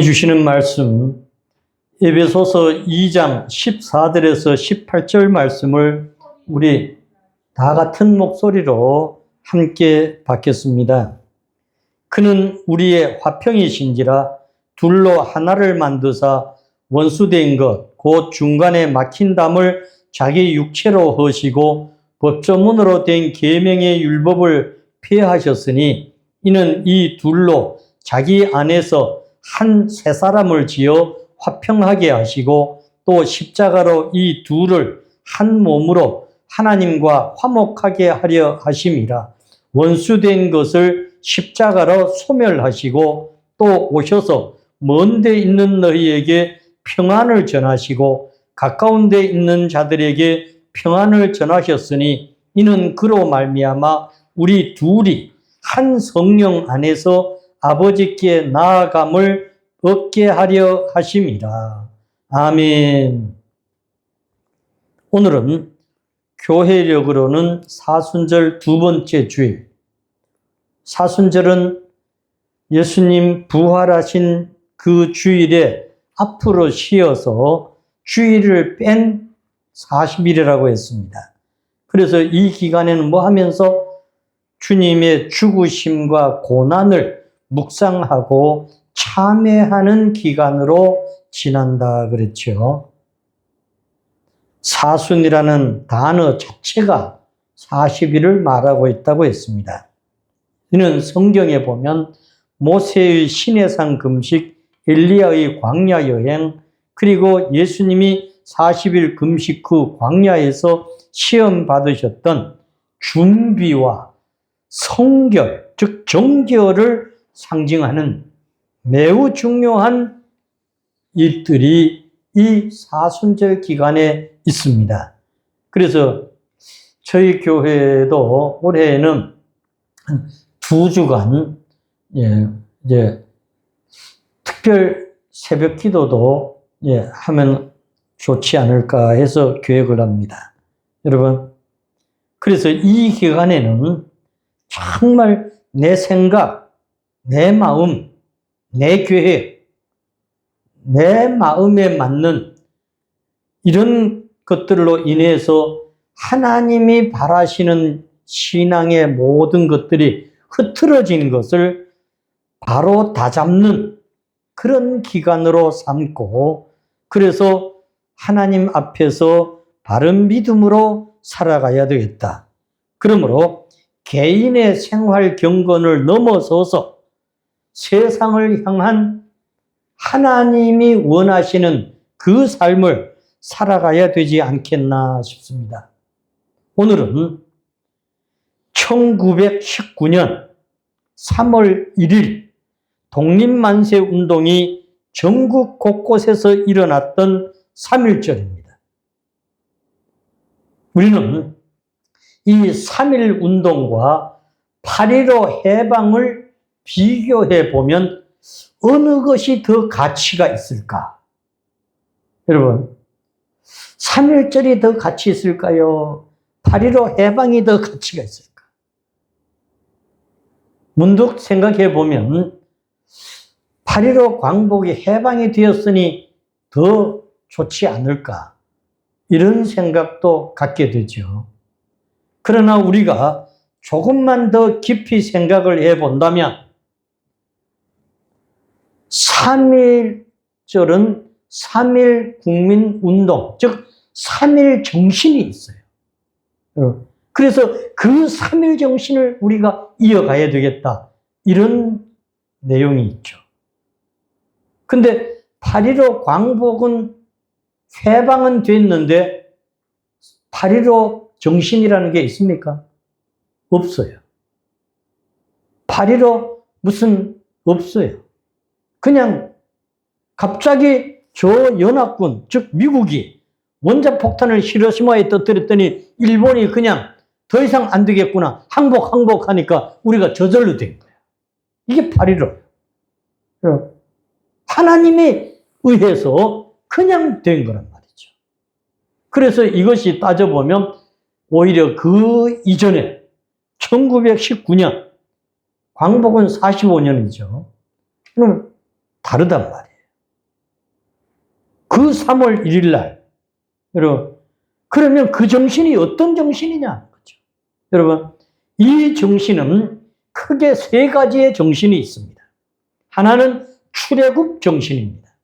주시는 말씀 에베소서 2장 14절에서 18절 말씀을 우리 다 같은 목소리로 함께 받겠습니다. 그는 우리의 화평이신지라 둘로 하나를 만드사 원수된 것 곧 중간에 막힌 담을 자기 육체로 허시고 법조문으로 된 계명의 율법을 폐하셨으니 이는 이 둘로 자기 안에서 한 새 사람을 지어 화평하게 하시고 또 십자가로 이 둘을 한 몸으로 하나님과 화목하게 하려 하심이라. 원수된 것을 십자가로 소멸하시고 또 오셔서 먼 데 있는 너희에게 평안을 전하시고 가까운 데 있는 자들에게 평안을 전하셨으니 이는 그로 말미암아 우리 둘이 한 성령 안에서 아버지께 나아감을 얻게 하려 하심이라. 아멘. 오늘은 교회력으로는 사순절 두 번째 주일. 사순절은 예수님 부활하신 그 주일에 앞으로 쉬어서 주일을 뺀 40일이라고 했습니다. 그래서 이 기간에는 뭐 하면서 주님의 죽으심과 고난을 묵상하고 참회하는 기간으로 지난다 그랬죠. 사순이라는 단어 자체가 40일을 말하고 있다고 했습니다. 이는 성경에 보면 모세의 시내산 금식, 엘리야의 광야 여행, 그리고 예수님이 40일 금식 후 광야에서 시험 받으셨던 준비와 성결, 즉 정결을 상징하는 매우 중요한 일들이 이 사순절 기간에 있습니다. 그래서 저희 교회도 올해에는 한 2주간 이제 특별 새벽 기도도 하면 좋지 않을까 해서 계획을 합니다. 여러분, 그래서 이 기간에는 정말 내 생각, 내 마음, 내 계획, 내 마음에 맞는 이런 것들로 인해서 하나님이 바라시는 신앙의 모든 것들이 흐트러진 것을 바로 다잡는 그런 기간으로 삼고, 그래서 하나님 앞에서 바른 믿음으로 살아가야 되겠다. 그러므로 개인의 생활 경건을 넘어서서 세상을 향한 하나님이 원하시는 그 삶을 살아가야 되지 않겠나 싶습니다. 오늘은 1919년 3월 1일 독립만세 운동이 전국 곳곳에서 일어났던 3.1절입니다. 우리는 이 3.1 운동과 8.15 해방을 비교해 보면 어느 것이 더 가치가 있을까? 여러분, 3.1절이 더 가치 있을까요? 8.15 해방이 더 가치가 있을까? 문득 생각해 보면 8.15 광복이 해방이 되었으니 더 좋지 않을까? 이런 생각도 갖게 되죠. 그러나 우리가 조금만 더 깊이 생각을 해 본다면 3.1절은 3.1 국민운동, 즉 3.1 정신이 있어요. 그래서 그 3.1 정신을 우리가 이어가야 되겠다. 이런 내용이 있죠. 근데 8.15 광복은 해방은 됐는데 8.15 정신이라는 게 있습니까? 없어요. 8.15 무슨 없어요. 그냥 갑자기 저 연합군, 즉 미국이 원자폭탄을 히로시마에 터뜨렸더니 일본이 그냥 더 이상 안 되겠구나. 항복하니까 우리가 저절로 된 거야. 이게 8.15예요. 하나님에 의해서 그냥 된 거란 말이죠. 그래서 이것이 따져보면 오히려 그 이전에 1919년 광복은 45년이죠. 다르단 말이에요. 그 3월 1일 날, 여러분, 그러면 그 정신이 어떤 정신이냐? 그렇죠? 여러분, 이 정신은 크게 세 가지의 정신이 있습니다. 하나는 출애굽 정신입니다.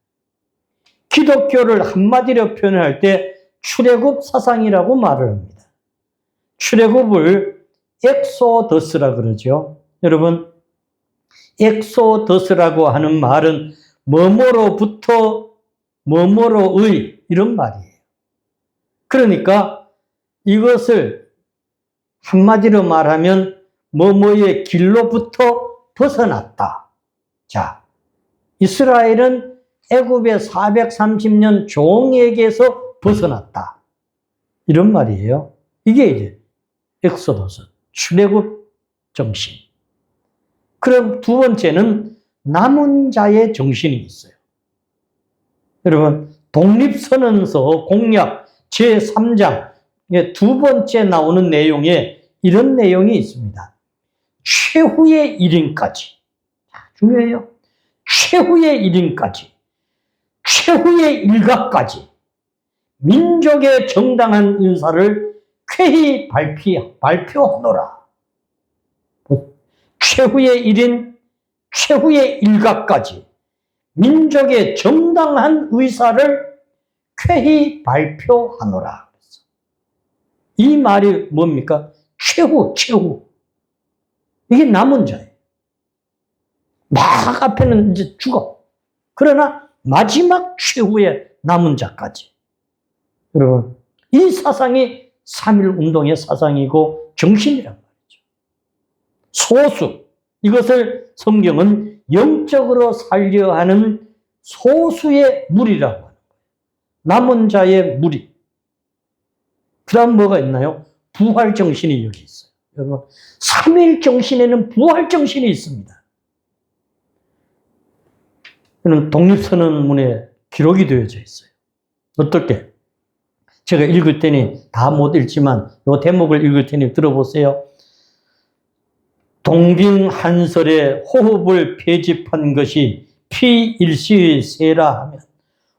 기독교를 한마디로 표현할 때 출애굽 사상이라고 말을 합니다. 출애굽을 엑소더스라 그러죠. 여러분, 엑소더스라고 하는 말은 뭐뭐로부터 뭐뭐로의 이런 말이에요. 그러니까 이것을 한마디로 말하면 뭐뭐의 길로부터 벗어났다. 자, 이스라엘은 애굽의 430년 종에게서 벗어났다. 이런 말이에요. 이게 이제 엑소더스, 출애굽 정신. 그럼 두 번째는 남은 자의 정신이 있어요. 여러분, 독립선언서 공약 제3장 두 번째 나오는 내용에 이런 내용이 있습니다. 최후의 1인까지. 중요해요. 최후의 1인까지. 최후의 일가까지. 민족의 정당한 인사를 쾌히 발표하노라. 최후의 1인, 최후의 일가까지. 민족의 정당한 의사를 쾌히 발표하노라. 이 말이 뭡니까? 최후. 이게 남은 자예요. 막 앞에는 이제 죽어. 그러나 마지막 최후의 남은 자까지. 여러분, 이 사상이 3.1 운동의 사상이고 정신이란 말이죠. 소수. 이것을 성경은 영적으로 살려 하는 소수의 무리라고 하는 거예요. 남은 자의 무리. 그 다음 뭐가 있나요? 부활 정신이 여기 있어요. 여러분, 3.1 정신에는 부활 정신이 있습니다. 이는 독립선언문에 기록이 되어져 있어요. 어떻게? 제가 읽을 테니 다 못 읽지만 이 대목을 읽을 테니 들어보세요. 동빙한설에 호흡을 pé집한 것이 피일시의 세라 하면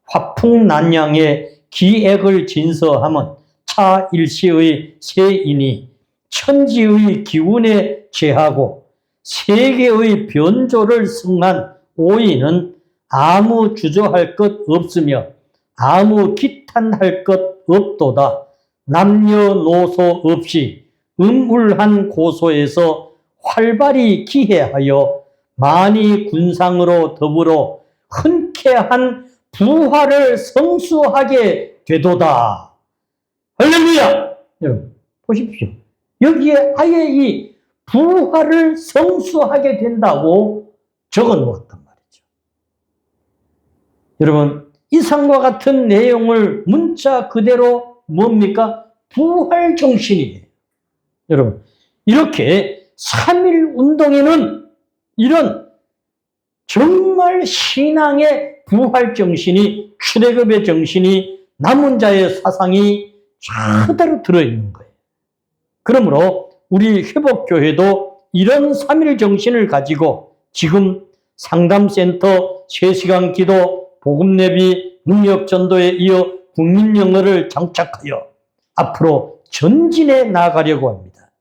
화풍난양에 기액을 진서하면 차일시의 세인이 천지의 기운에 제하고 세계의 변조를 승한 오인은 아무 주저할 것 없으며 아무 기탄할 것 없도다. 남녀노소 없이 음울한 고소에서 활발히 기해하여 만이 군상으로 더불어 흔쾌한 부활을 성수하게 되도다. 할렐루야! 여러분, 보십시오. 여기에 아예 이 부활을 성수하게 된다고 적어 놓았단 말이죠. 여러분, 이상과 같은 내용을 문자 그대로 뭡니까? 부활 정신이에요. 여러분, 이렇게 3.1 운동에는 이런 정말 신앙의 부활 정신이, 출애굽의 정신이, 남은 자의 사상이 그대로 들어있는 거예요. 그러므로 우리 회복교회도 이런 3.1 정신을 가지고 지금 상담센터, 3시간 기도, 복음내비, 능력전도에 이어 국민영어를 장착하여 앞으로 전진해 나가려고 합니다.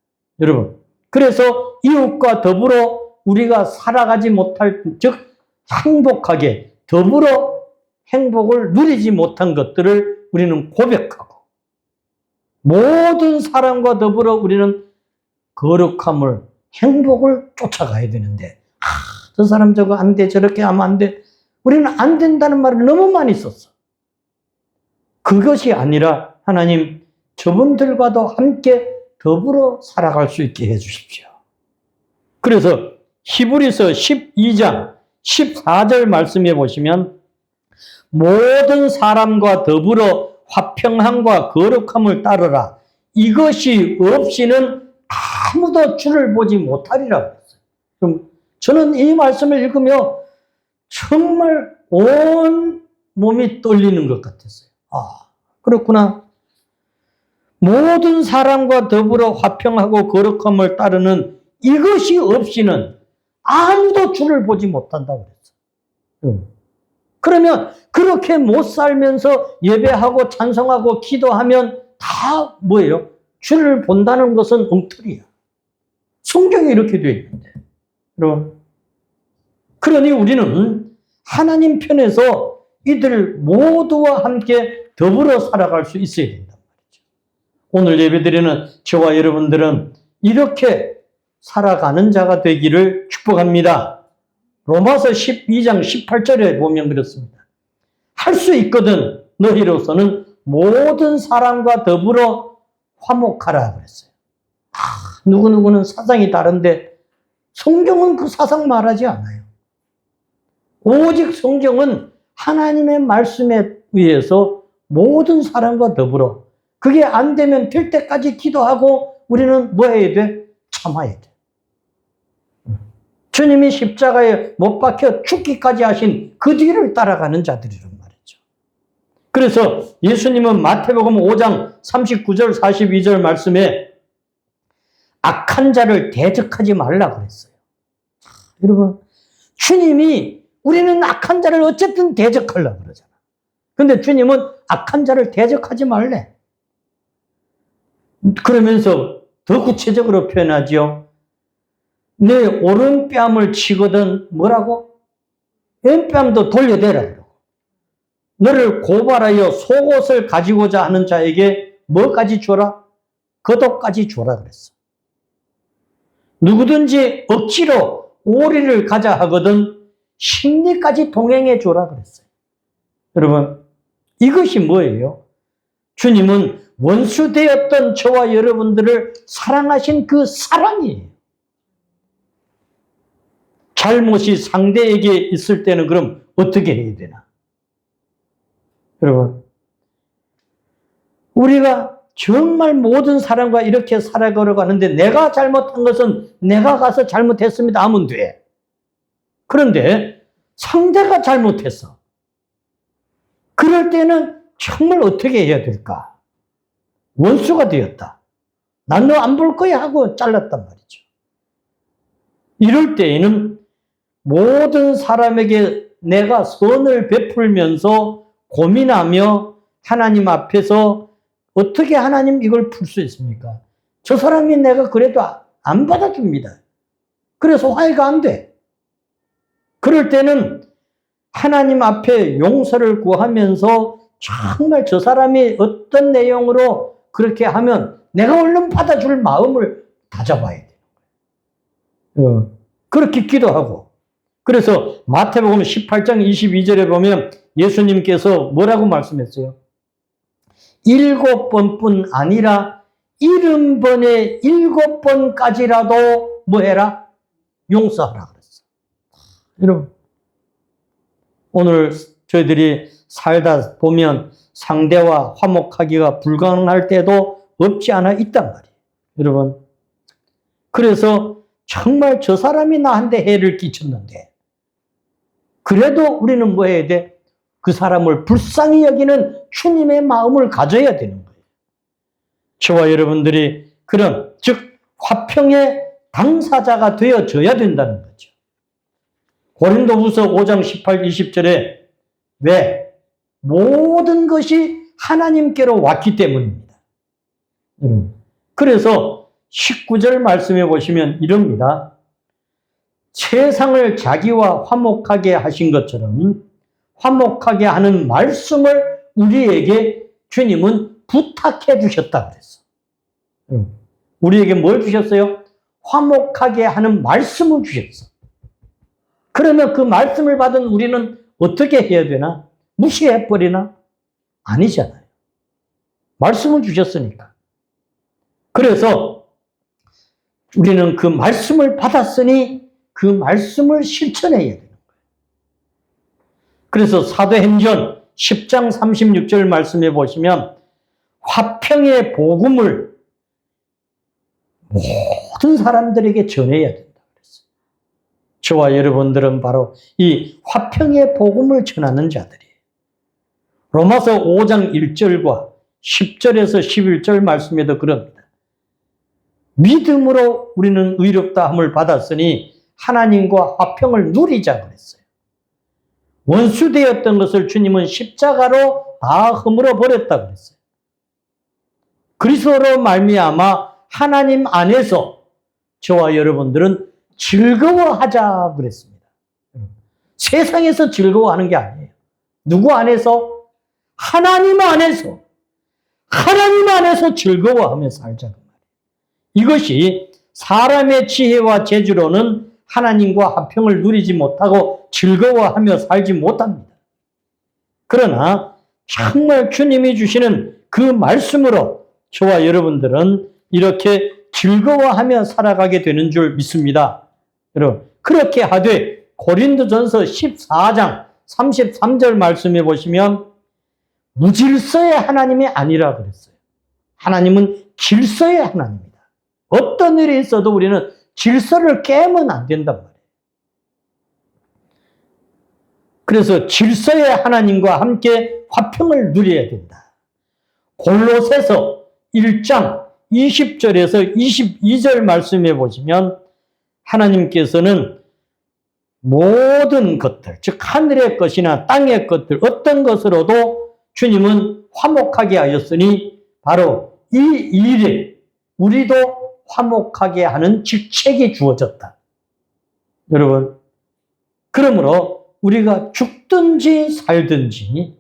여러분, 그래서 이웃과 더불어 우리가 살아가지 못할, 즉 행복하게 더불어 행복을 누리지 못한 것들을 우리는 고백하고 모든 사람과 더불어 우리는 거룩함을, 행복을 쫓아가야 되는데 저 사람 저거 안 돼, 저렇게 하면 안 돼. 우리는 안 된다는 말을 너무 많이 썼어. 그것이 아니라 하나님, 저분들과도 함께 더불어 살아갈 수 있게 해 주십시오. 그래서 히브리서 12장 14절 말씀해 보시면 모든 사람과 더불어 화평함과 거룩함을 따르라. 이것이 없이는 아무도 주를 보지 못하리라 그랬어요. 그럼 저는 이 말씀을 읽으며 정말 온 몸이 떨리는 것 같았어요. 아, 그렇구나. 모든 사람과 더불어 화평하고 거룩함을 따르는 이것이 없이는 아무도 주를 보지 못한다고 그랬어요. 그러면 그렇게 못 살면서 예배하고 찬송하고 기도하면 다 뭐예요? 주를 본다는 것은 엉터리야. 성경에 이렇게 되어 있는데. 여러분, 그러니 우리는 하나님 편에서 이들 모두와 함께 더불어 살아갈 수 있어야 된단 말이죠. 오늘 예배드리는 저와 여러분들은 이렇게 살아가는 자가 되기를 축복합니다. 로마서 12장 18절에 보면 그렇습니다. 할 수 있거든 너희로서는 모든 사람과 더불어 화목하라 그랬어요. 누구누구는 사상이 다른데 성경은 그 사상 말하지 않아요. 오직 성경은 하나님의 말씀에 의해서 모든 사람과 더불어, 그게 안 되면 될 때까지 기도하고 우리는 뭐 해야 돼? 참아야 돼. 주님이 십자가에 못 박혀 죽기까지 하신 그 뒤를 따라가는 자들이란 말이죠. 그래서 예수님은 마태복음 5장 39절 42절 말씀에 악한 자를 대적하지 말라 그랬어요. 여러분, 주님이 우리는 악한 자를 어쨌든 대적하려고 그러잖아. 근데 주님은 악한 자를 대적하지 말래. 그러면서 더 구체적으로 표현하지요. 내 오른뺨을 치거든 뭐라고? 왼뺨도 돌려대라. 너를 고발하여 속옷을 가지고자 하는 자에게 뭐까지 줘라? 겉옷까지 줘라 그랬어. 누구든지 억지로 오리를 가자 하거든 심리까지 동행해 줘라 그랬어요. 여러분, 이것이 뭐예요? 주님은 원수 되었던 저와 여러분들을 사랑하신 그 사랑이에요. 잘못이 상대에게 있을 때는 그럼 어떻게 해야 되나? 여러분, 우리가 정말 모든 사람과 이렇게 살아가려고 하는데 내가 잘못한 것은 내가 가서 잘못했습니다 하면 돼. 그런데 상대가 잘못했어. 그럴 때는 정말 어떻게 해야 될까? 원수가 되었다. 난 너 안 볼 거야 하고 잘랐단 말이죠. 이럴 때에는 모든 사람에게 내가 선을 베풀면서 고민하며 하나님 앞에서 어떻게 하나님 이걸 풀 수 있습니까? 저 사람이 내가 그래도 안 받아줍니다. 그래서 화해가 안 돼. 그럴 때는 하나님 앞에 용서를 구하면서 정말 저 사람이 어떤 내용으로 그렇게 하면 내가 얼른 받아줄 마음을 다잡아야 돼요. 그렇게 기도하고. 그래서 마태복음 18장 22절에 보면 예수님께서 뭐라고 말씀했어요? 7번뿐 아니라 70번에 7번까지라도 뭐 해라? 용서하라 그랬어요. 여러분, 오늘 저희들이 살다 보면 상대와 화목하기가 불가능할 때도 없지 않아 있단 말이에요. 여러분, 그래서 정말 저 사람이 나한테 해를 끼쳤는데 그래도 우리는 뭐 해야 돼? 그 사람을 불쌍히 여기는 주님의 마음을 가져야 되는 거예요. 저와 여러분들이 그런, 즉 화평의 당사자가 되어져야 된다는 거죠. 고린도후서 5장 18, 20절에 왜? 모든 것이 하나님께로 왔기 때문입니다. 그래서 19절 말씀해 보시면 이럽니다. 세상을 자기와 화목하게 하신 것처럼 화목하게 하는 말씀을 우리에게 주님은 부탁해 주셨다 그랬어. 우리에게 뭘 주셨어요? 화목하게 하는 말씀을 주셨어. 그러면 그 말씀을 받은 우리는 어떻게 해야 되나? 무시해버리나? 아니잖아요. 말씀을 주셨으니까. 그래서 우리는 그 말씀을 받았으니 그 말씀을 실천해야 되는 거예요. 그래서 사도행전 10장 36절 말씀해 보시면 화평의 복음을 모든 사람들에게 전해야 된다 그랬어요. 저와 여러분들은 바로 이 화평의 복음을 전하는 자들이에요. 로마서 5장 1절과 10절에서 11절 말씀에도 그럽니다. 믿음으로 우리는 의롭다함을 받았으니 하나님과 화평을 누리자 그랬어요. 원수되었던 것을 주님은 십자가로 다 허물어 버렸다 그랬어요. 그리스도로 말미암아 하나님 안에서 저와 여러분들은 즐거워하자 그랬습니다. 세상에서 즐거워하는 게 아니에요. 누구 안에서? 하나님 안에서. 하나님 안에서 즐거워하며 살자 그 말이에요. 이것이 사람의 지혜와 재주로는 하나님과 화평을 누리지 못하고 즐거워하며 살지 못합니다. 그러나 정말 주님이 주시는 그 말씀으로 저와 여러분들은 이렇게 즐거워하며 살아가게 되는 줄 믿습니다. 여러분, 그렇게 하되 고린도전서 14장 33절 말씀해 보시면 무질서의 하나님이 아니라 그랬어요. 하나님은 질서의 하나님입니다. 어떤 일이 있어도 우리는 질서를 깨면 안 된단 말이에요. 그래서 질서의 하나님과 함께 화평을 누려야 된다. 골로새서 1장 20절에서 22절 말씀해 보시면 하나님께서는 모든 것들, 즉 하늘의 것이나 땅의 것들 어떤 것으로도 주님은 화목하게 하였으니 바로 이 일에 우리도 화목하게 하는 직책이 주어졌다. 여러분, 그러므로 우리가 죽든지 살든지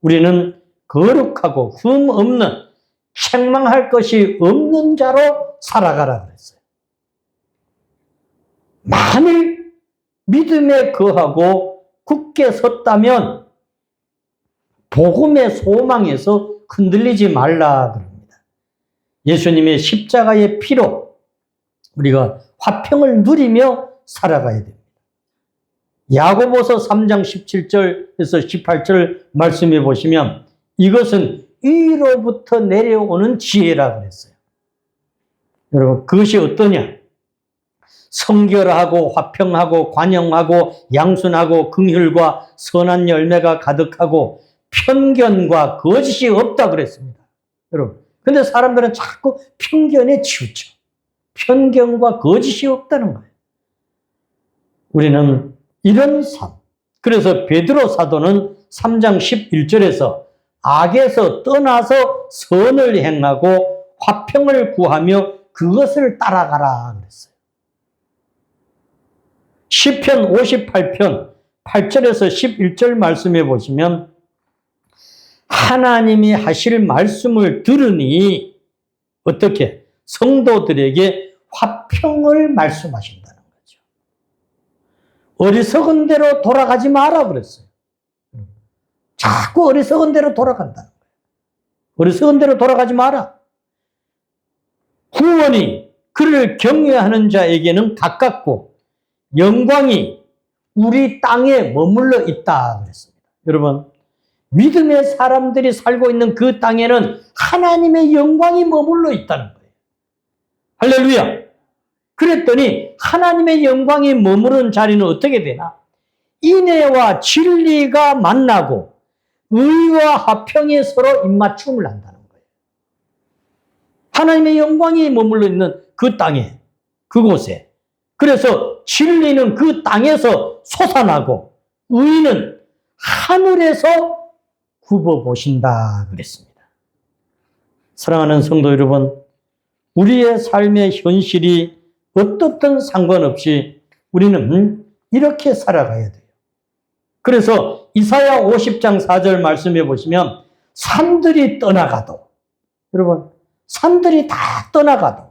우리는 거룩하고 흠 없는 책망할 것이 없는 자로 살아가라 그랬어요. 만일 믿음에 거하고 굳게 섰다면 복음의 소망에서 흔들리지 말라 그럽니다. 예수님의 십자가의 피로 우리가 화평을 누리며 살아가야 됩니다. 야고보서 3장 17절에서 18절 말씀해 보시면 이것은 위로부터 내려오는 지혜라 그랬어요. 여러분, 그것이 어떠냐? 성결하고 화평하고 관용하고 양순하고 긍휼과 선한 열매가 가득하고 편견과 거짓이 없다 그랬습니다. 여러분, 근데 사람들은 자꾸 편견에 치우쳐. 편견과 거짓이 없다는 거예요. 우리는 이런 삶. 그래서 베드로 사도는 3장 11절에서 악에서 떠나서 선을 행하고 화평을 구하며 그것을 따라가라 그랬어요. 시편 58편 8절에서 11절 말씀해 보시면 하나님이 하실 말씀을 들으니 어떻게? 성도들에게 화평을 말씀하신다는 거죠. 어리석은 대로 돌아가지 마라 그랬어요. 자꾸 어리석은 대로 돌아간다는 거예요. 어리석은 대로 돌아가지 마라. 구원이 그를 경외하는 자에게는 가깝고 영광이 우리 땅에 머물러 있다 그랬습니다. 여러분, 믿음의 사람들이 살고 있는 그 땅에는 하나님의 영광이 머물러 있다는 거예요. 할렐루야. 그랬더니 하나님의 영광이 머무른 자리는 어떻게 되나? 인애와 진리가 만나고 의와 화평이 서로 입맞춤을 한다는 거예요. 하나님의 영광이 머물러 있는 그 땅에, 그곳에. 그래서 진리는 그 땅에서 솟아나고 의는 하늘에서 굽어보신다 그랬습니다. 사랑하는 성도 여러분, 우리의 삶의 현실이 어떻든 상관없이 우리는 이렇게 살아가야 돼요. 그래서 이사야 50장 4절 말씀해 보시면 산들이 떠나가도, 여러분, 산들이 다 떠나가도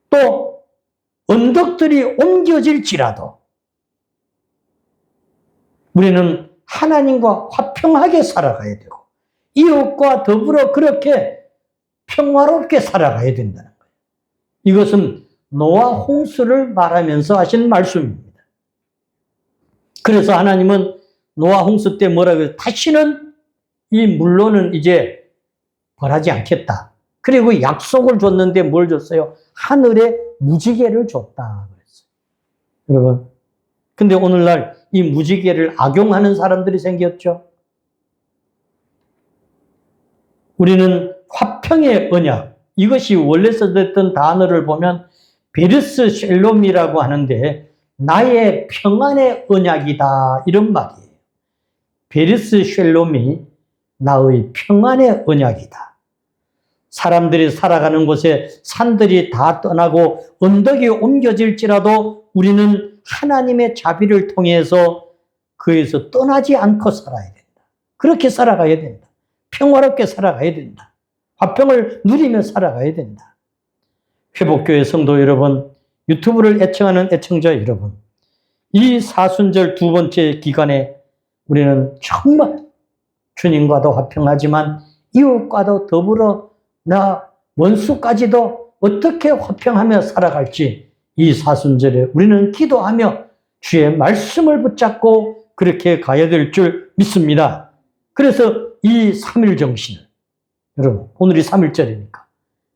또 언덕들이 옮겨질지라도 우리는 하나님과 화평하게 살아가야 되고 이웃과 더불어 그렇게 평화롭게 살아가야 된다는 거예요. 이것은 노아 홍수를 말하면서 하신 말씀입니다. 그래서 하나님은 노아 홍수 때 뭐라 그래요? 다시는 이 물로는 이제 벌하지 않겠다. 그리고 약속을 줬는데 뭘 줬어요? 하늘에 무지개를 줬다 그랬어요. 여러분, 근데 오늘날 이 무지개를 악용하는 사람들이 생겼죠. 우리는 화평의 언약, 이것이 원래 써졌던 단어를 보면 베르스 샬롬이라고 하는데 나의 평안의 언약이다. 이런 말이에요. 베리스 쉘롬이 나의 평안의 언약이다. 사람들이 살아가는 곳에 산들이 다 떠나고 언덕이 옮겨질지라도 우리는 하나님의 자비를 통해서 그에서 떠나지 않고 살아야 된다. 그렇게 살아가야 된다. 평화롭게 살아가야 된다. 화평을 누리며 살아가야 된다. 회복교회 성도 여러분, 유튜브를 애청하는 애청자 여러분, 이 사순절 두 번째 기간에 우리는 정말 주님과도 화평하지만 이웃과도 더불어 나 원수까지도 어떻게 화평하며 살아갈지 이 사순절에 우리는 기도하며 주의 말씀을 붙잡고 그렇게 가야 될 줄 믿습니다. 그래서 이 3일 정신을, 여러분 오늘이 3일절이니까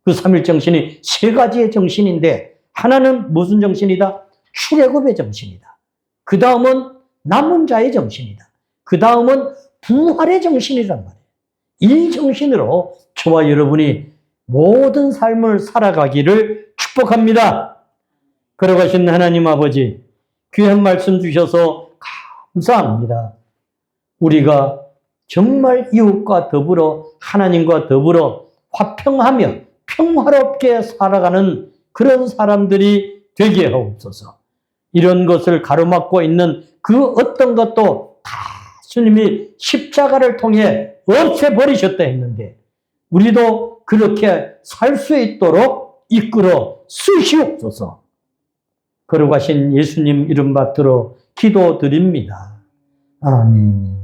그 3일 정신이 세 가지의 정신인데, 하나는 무슨 정신이다? 출애굽의 정신이다. 그 다음은 남은 자의 정신이다. 그 다음은 부활의 정신이란 말이에요. 이 정신으로 저와 여러분이 모든 삶을 살아가기를 축복합니다. 걸어가신 하나님 아버지, 귀한 말씀 주셔서 감사합니다. 우리가 정말 이웃과 더불어 하나님과 더불어 화평하며 평화롭게 살아가는 그런 사람들이 되게 하옵소서. 이런 것을 가로막고 있는 그 어떤 것도 다 주님이 십자가를 통해 없애버리셨다 했는데 우리도 그렇게 살 수 있도록 이끌어 쓰시옵소서. 걸어가신 예수님 이름 받들어 기도드립니다. 아멘.